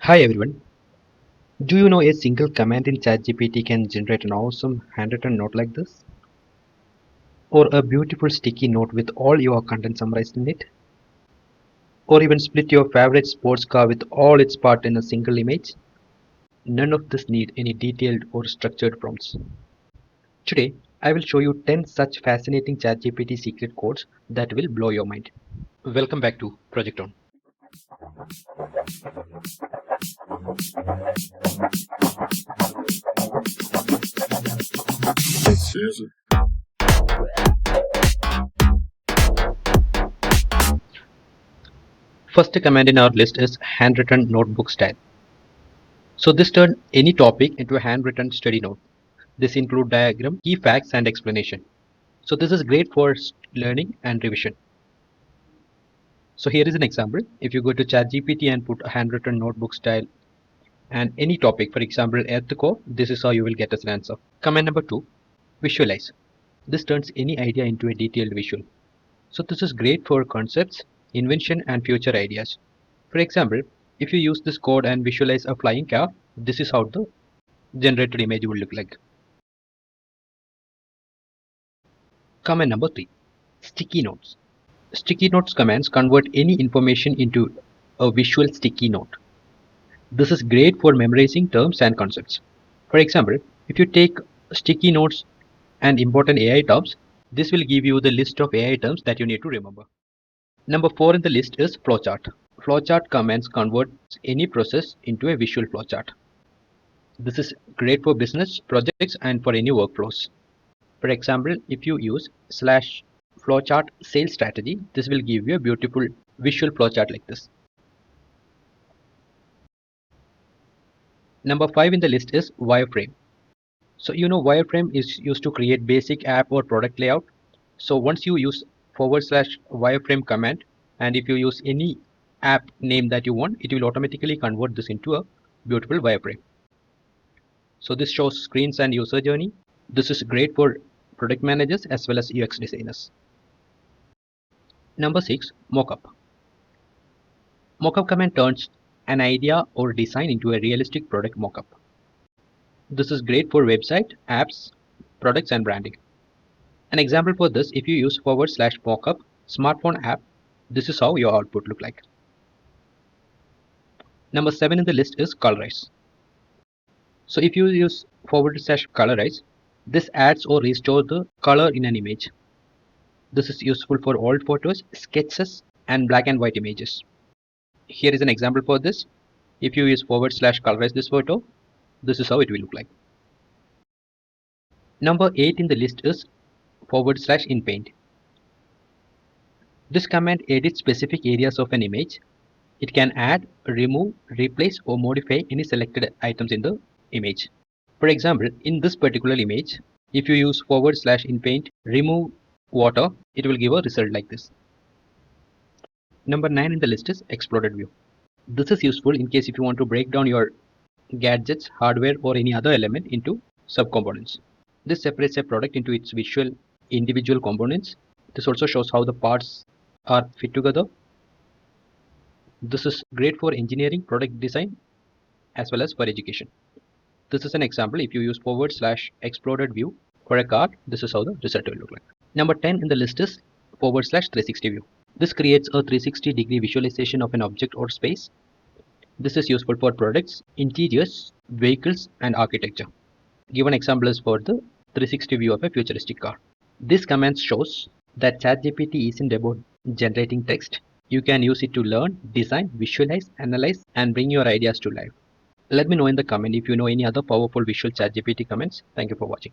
Hi everyone. Do you know a single command in ChatGPT can generate an awesome handwritten note like this? Or a beautiful sticky note with all your content summarized in it? Or even split your favorite sports car with all its parts in a single image? None of this need any detailed or structured prompts. Today, I will show you 10 such fascinating ChatGPT secret codes that will blow your mind. Welcome back to Project On. First command in our list is handwritten notebook style. So this turns any topic into a handwritten study note. This includes diagram, key facts and explanation. So this is great for learning and revision. So here is an example. If you go to ChatGPT and put a handwritten notebook style and any topic, for example, earthquake, this is how you will get as an answer. Command number 2, visualize. This turns any idea into a detailed visual. So this is great for concepts, invention and future ideas. For example, if you use this code and visualize a flying car, this is how the generated image will look like. Command number 3, sticky notes. Sticky notes commands convert any information into a visual sticky note. This is great for memorizing terms and concepts. For example, if you take sticky notes and important AI terms, this will give you the list of AI terms that you need to remember. Number 4 in the list is flowchart. Flowchart commands converts any process into a visual flowchart. This is great for business projects and for any workflows. For example, if you use /flowchart sales strategy, this will give you a beautiful visual flowchart like this. Number 5 in the list is wireframe. So you know wireframe is used to create basic app or product layout. So once you use /wireframe command, and if you use any app name that you want, it will automatically convert this into a beautiful wireframe. So this shows screens and user journey. This is great for product managers as well as UX designers. Number 6, mockup. Mockup command turns an idea or design into a realistic product mockup. This is great for website, apps, products and branding. An example for this, if you use /mockup smartphone app, this is how your output look like. Number 7 in the list is colorize. So if you use /colorize, this adds or restores the color in an image. This is useful for old photos, sketches and black and white images. Here is an example for this. If you use /colorize this photo, this is how it will look like. Number 8 in the list is /inpaint. This command edits specific areas of an image. It can add, remove, replace or modify any selected items in the image. For example, in this particular image, if you use /inpaint remove water, it will give a result like this. Number 9 in the list is exploded view. This is useful in case if you want to break down your gadgets, hardware or any other element into subcomponents. This separates a product into its visual individual components. This also shows how the parts are fit together. This is great for engineering, product design as well as for education. This is an example. If you use /exploded view for a car, this is how the result will look like. Number 10 in the list is /360 view. This creates a 360-degree visualization of an object or space. This is useful for products, interiors, vehicles and architecture. Given example is for the 360 view of a futuristic car. This command shows that ChatGPT isn't about generating text. You can use it to learn, design, visualize, analyze and bring your ideas to life. Let me know in the comment if you know any other powerful visual ChatGPT comments. Thank you for watching.